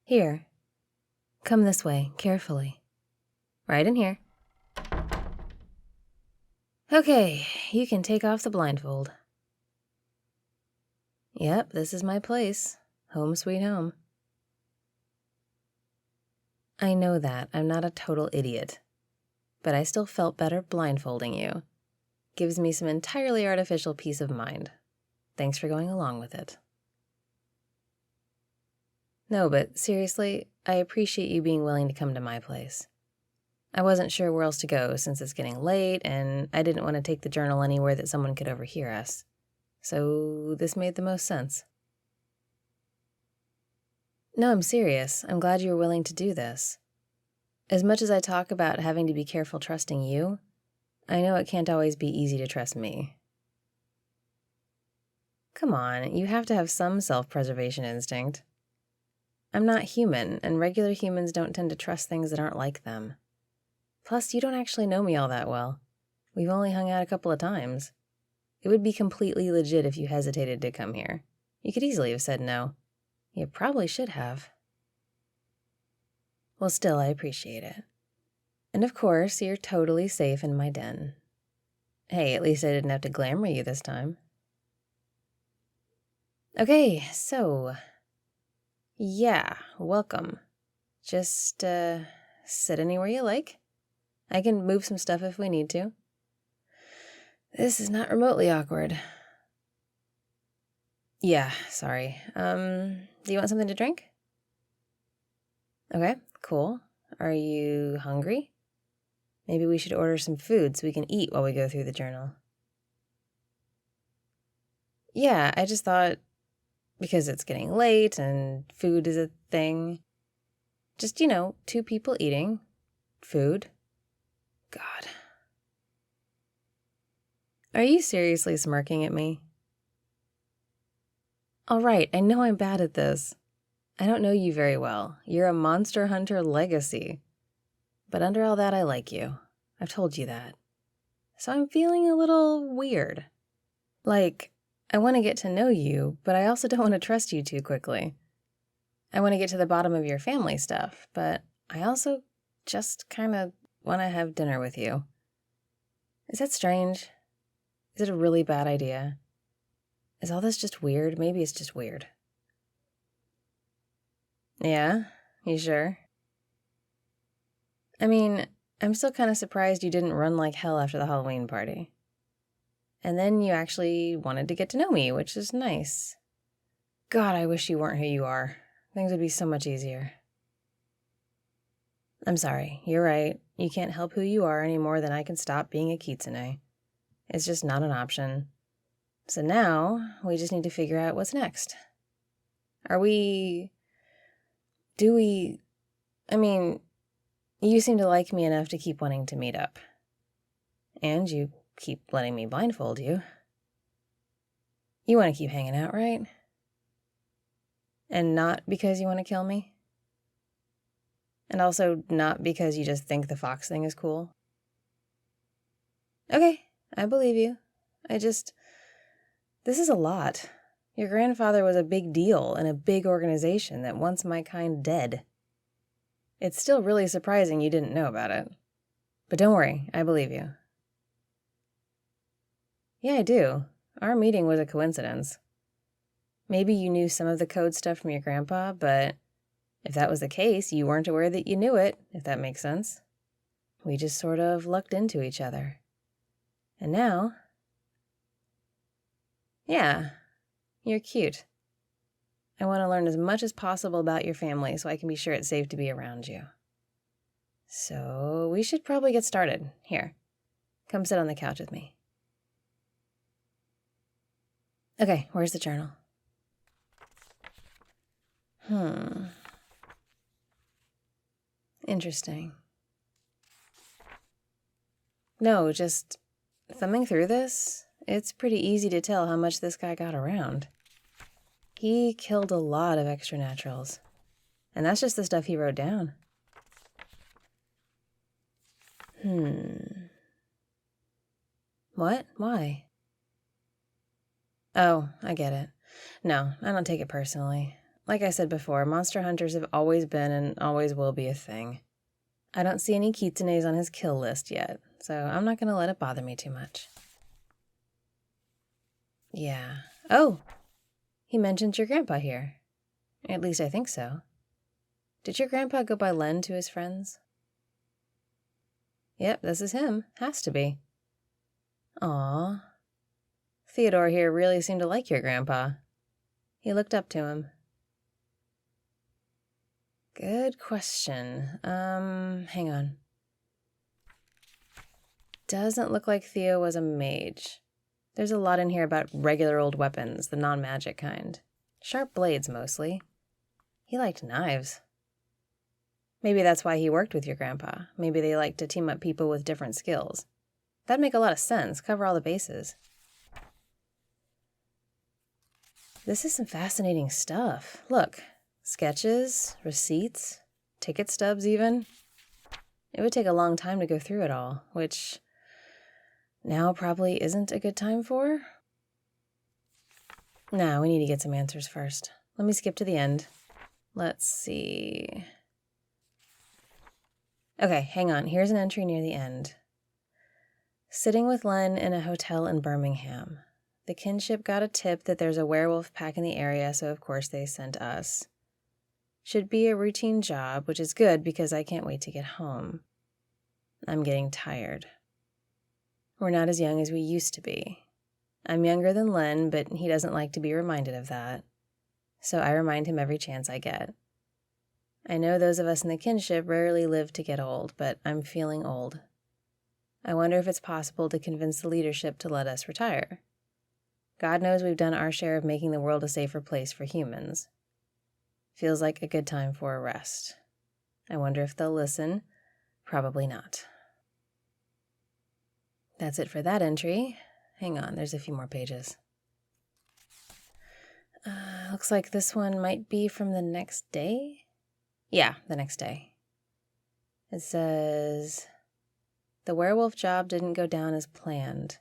Here. Come this way, carefully. Right in here. Okay, you can take off the blindfold. Yep, this is my place. Home sweet home. I know that. I'm not a total idiot. But I still felt better blindfolding you. Gives me some entirely artificial peace of mind. Thanks for going along with it. No, but seriously, I appreciate you being willing to come to my place. I wasn't sure where else to go since it's getting late, and I didn't want to take the journal anywhere that someone could overhear us. So this made the most sense. No, I'm serious. I'm glad you were willing to do this. As much as I talk about having to be careful trusting you, I know it can't always be easy to trust me. Come on, you have to have some self-preservation instinct. I'm not human, and regular humans don't tend to trust things that aren't like them. Plus, you don't actually know me all that well. We've only hung out a couple of times. It would be completely legit if you hesitated to come here. You could easily have said no. You probably should have. Well, still, I appreciate it. And of course, you're totally safe in my den. Hey, at least I didn't have to glamour you this time. Okay, so... yeah, welcome. Just, sit anywhere you like. I can move some stuff if we need to. This is not remotely awkward. Yeah, sorry. Do you want something to drink? Okay, cool. Are you hungry? Maybe we should order some food so we can eat while we go through the journal. Yeah, I just thought, because it's getting late and food is a thing. Just, 2 people eating. Food. God. Are you seriously smirking at me? All right, I know I'm bad at this. I don't know you very well. You're a monster hunter legacy. But under all that, I like you. I've told you that. So I'm feeling a little weird. Like, I want to get to know you, but I also don't want to trust you too quickly. I want to get to the bottom of your family stuff, but I also just kind of want to have dinner with you. Is that strange? Is it a really bad idea? Is all this just weird? Maybe it's just weird. Yeah? You sure? I mean, I'm still kind of surprised you didn't run like hell after the Halloween party. And then you actually wanted to get to know me, which is nice. God, I wish you weren't who you are. Things would be so much easier. I'm sorry, you're right. You can't help who you are any more than I can stop being a Kitsune. It's just not an option. So now, we just need to figure out what's next. I mean, you seem to like me enough to keep wanting to meet up. And you keep letting me blindfold you. You want to keep hanging out, right? And not because you want to kill me? And also not because you just think the fox thing is cool? Okay, I believe you. This is a lot. Your grandfather was a big deal in a big organization that wants my kind dead. It's still really surprising you didn't know about it. But don't worry, I believe you. Yeah, I do. Our meeting was a coincidence. Maybe you knew some of the code stuff from your grandpa, but if that was the case, you weren't aware that you knew it, if that makes sense. We just sort of lucked into each other. And now... yeah, you're cute. I want to learn as much as possible about your family so I can be sure it's safe to be around you. So we should probably get started. Here, come sit on the couch with me. Okay, where's the journal? Interesting. No, just thumbing through this, it's pretty easy to tell how much this guy got around. He killed a lot of extra-naturals. And that's just the stuff he wrote down. What? Why? Oh, I get it. No, I don't take it personally. like I said before, monster hunters have always been and always will be a thing. I don't see any Kitsunes on his kill list yet, so I'm not going to let it bother me too much. Yeah. Oh! He mentioned your grandpa here. At least I think so. Did your grandpa go by Len to his friends? Yep, this is him. Has to be. Aw. Theodore here really seemed to like your grandpa. He looked up to him. Good question. Hang on. Doesn't look like Theo was a mage. There's a lot in here about regular old weapons, the non-magic kind. Sharp blades, mostly. He liked knives. Maybe that's why he worked with your grandpa. Maybe they like to team up people with different skills. That'd make a lot of sense, cover all the bases. This is some fascinating stuff. Look, sketches, receipts, ticket stubs even. It would take a long time to go through it all, which now probably isn't a good time for. Nah, we need to get some answers first. Let me skip to the end. Let's see. Okay, hang on. Here's an entry near the end. Sitting with Len in a hotel in Birmingham. The kinship got a tip that there's a werewolf pack in the area, so of course they sent us. Should be a routine job, which is good because I can't wait to get home. I'm getting tired. We're not as young as we used to be. I'm younger than Len, but he doesn't like to be reminded of that. So I remind him every chance I get. I know those of us in the kinship rarely live to get old, but I'm feeling old. I wonder if it's possible to convince the leadership to let us retire. God knows we've done our share of making the world a safer place for humans. Feels like a good time for a rest. I wonder if they'll listen. Probably not. That's it for that entry. Hang on, there's a few more pages. Looks like this one might be from the next day? Yeah, the next day. It says, the werewolf job didn't go down as planned.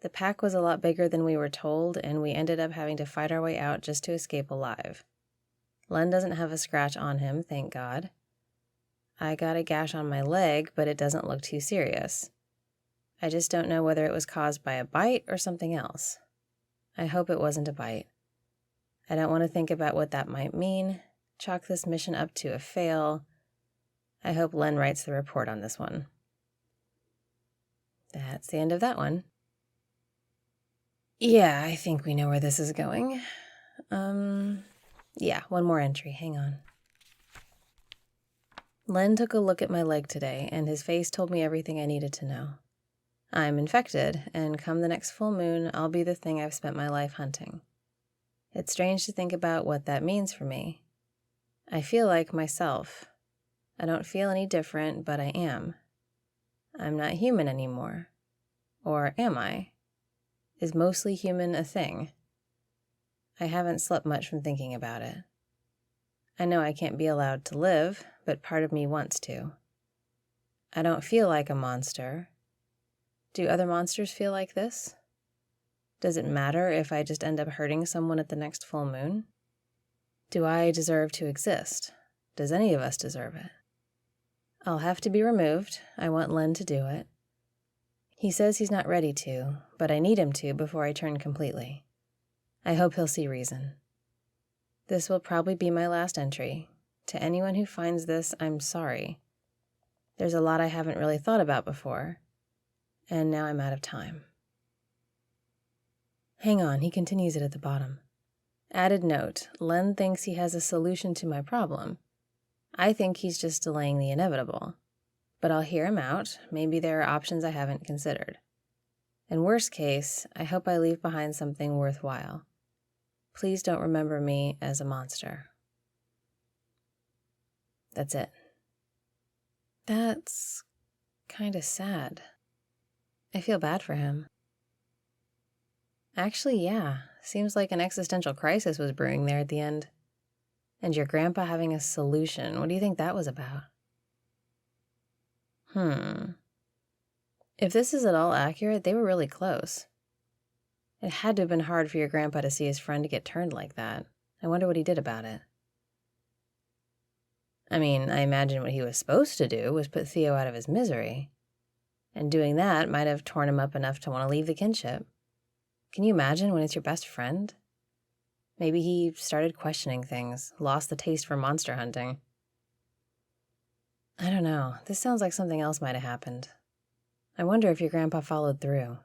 The pack was a lot bigger than we were told, and we ended up having to fight our way out just to escape alive. Len doesn't have a scratch on him, thank God. I got a gash on my leg, but it doesn't look too serious. I just don't know whether it was caused by a bite or something else. I hope it wasn't a bite. I don't want to think about what that might mean. Chalk this mission up to a fail. I hope Len writes the report on this one. That's the end of that one. Yeah, I think we know where this is going. Yeah, one more entry. Hang on. Len took a look at my leg today, and his face told me everything I needed to know. I'm infected, and come the next full moon, I'll be the thing I've spent my life hunting. It's strange to think about what that means for me. I feel like myself. I don't feel any different, but I am. I'm not human anymore. Or am I? Is mostly human a thing? I haven't slept much from thinking about it. I know I can't be allowed to live, but part of me wants to. I don't feel like a monster. Do other monsters feel like this? Does it matter if I just end up hurting someone at the next full moon? Do I deserve to exist? Does any of us deserve it? I'll have to be removed. I want Len to do it. He says he's not ready to, but I need him to before I turn completely. I hope he'll see reason. This will probably be my last entry. To anyone who finds this, I'm sorry. There's a lot I haven't really thought about before, and now I'm out of time. Hang on, he continues it at the bottom. Added note, Len thinks he has a solution to my problem. I think he's just delaying the inevitable. But I'll hear him out. Maybe there are options I haven't considered. In worst case, I hope I leave behind something worthwhile. Please don't remember me as a monster. That's it. That's kind of sad. I feel bad for him. Actually, yeah. Seems like an existential crisis was brewing there at the end. And your grandpa having a solution. What do you think that was about? If this is at all accurate, they were really close. It had to have been hard for your grandpa to see his friend get turned like that. I wonder what he did about it. I mean, I imagine what he was supposed to do was put Theo out of his misery. And doing that might have torn him up enough to want to leave the kinship. Can you imagine when it's your best friend? Maybe he started questioning things, lost the taste for monster hunting. I don't know. This sounds like something else might have happened. I wonder if your grandpa followed through.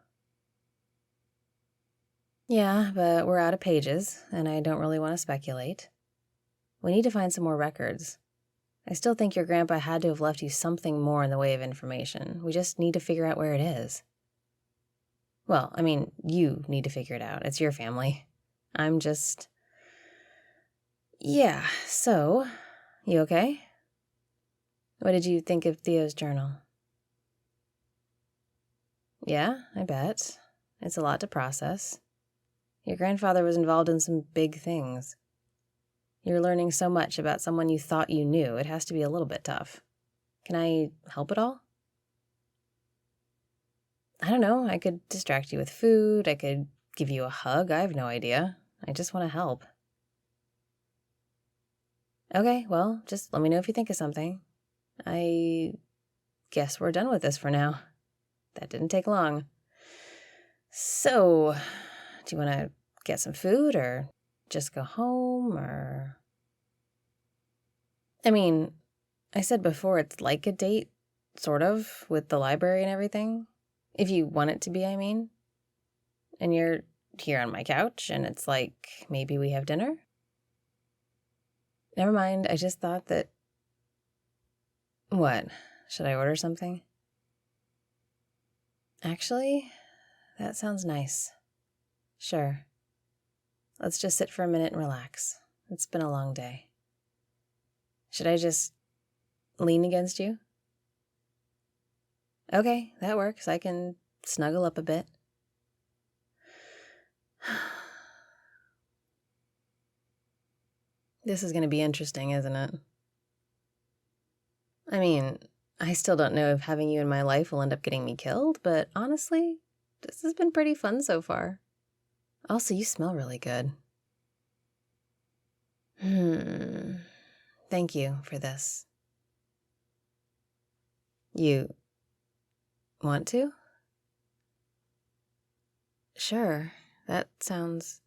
Yeah, but we're out of pages, and I don't really want to speculate. We need to find some more records. I still think your grandpa had to have left you something more in the way of information. We just need to figure out where it is. Well, I mean, you need to figure it out. It's your family. I'm just... Yeah, so, you okay? What did you think of Theo's journal? Yeah, I bet. It's a lot to process. Your grandfather was involved in some big things. You're learning so much about someone you thought you knew. It has to be a little bit tough. Can I help at all? I don't know. I could distract you with food. I could give you a hug. I have no idea. I just want to help. Okay, well, just let me know if you think of something. I guess we're done with this for now. That didn't take long. So, do you want to get some food or just go home or... I mean, I said before it's like a date, sort of, with the library and everything. If you want it to be, I mean. And you're here on my couch and it's like, maybe we have dinner? Never mind, I just thought that... What? Should I order something? Actually, that sounds nice. Sure. Let's just sit for a minute and relax. It's been a long day. Should I just lean against you? Okay, that works. I can snuggle up a bit. This is going to be interesting, isn't it? I mean, I still don't know if having you in my life will end up getting me killed, but honestly, this has been pretty fun so far. Also, you smell really good. Thank you for this. You want to? Sure, that sounds...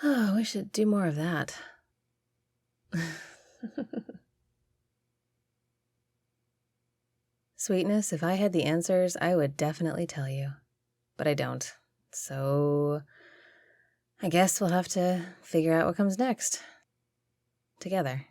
Oh, we should do more of that. Sweetness, if I had the answers, I would definitely tell you. But I don't. So I guess we'll have to figure out what comes next. Together.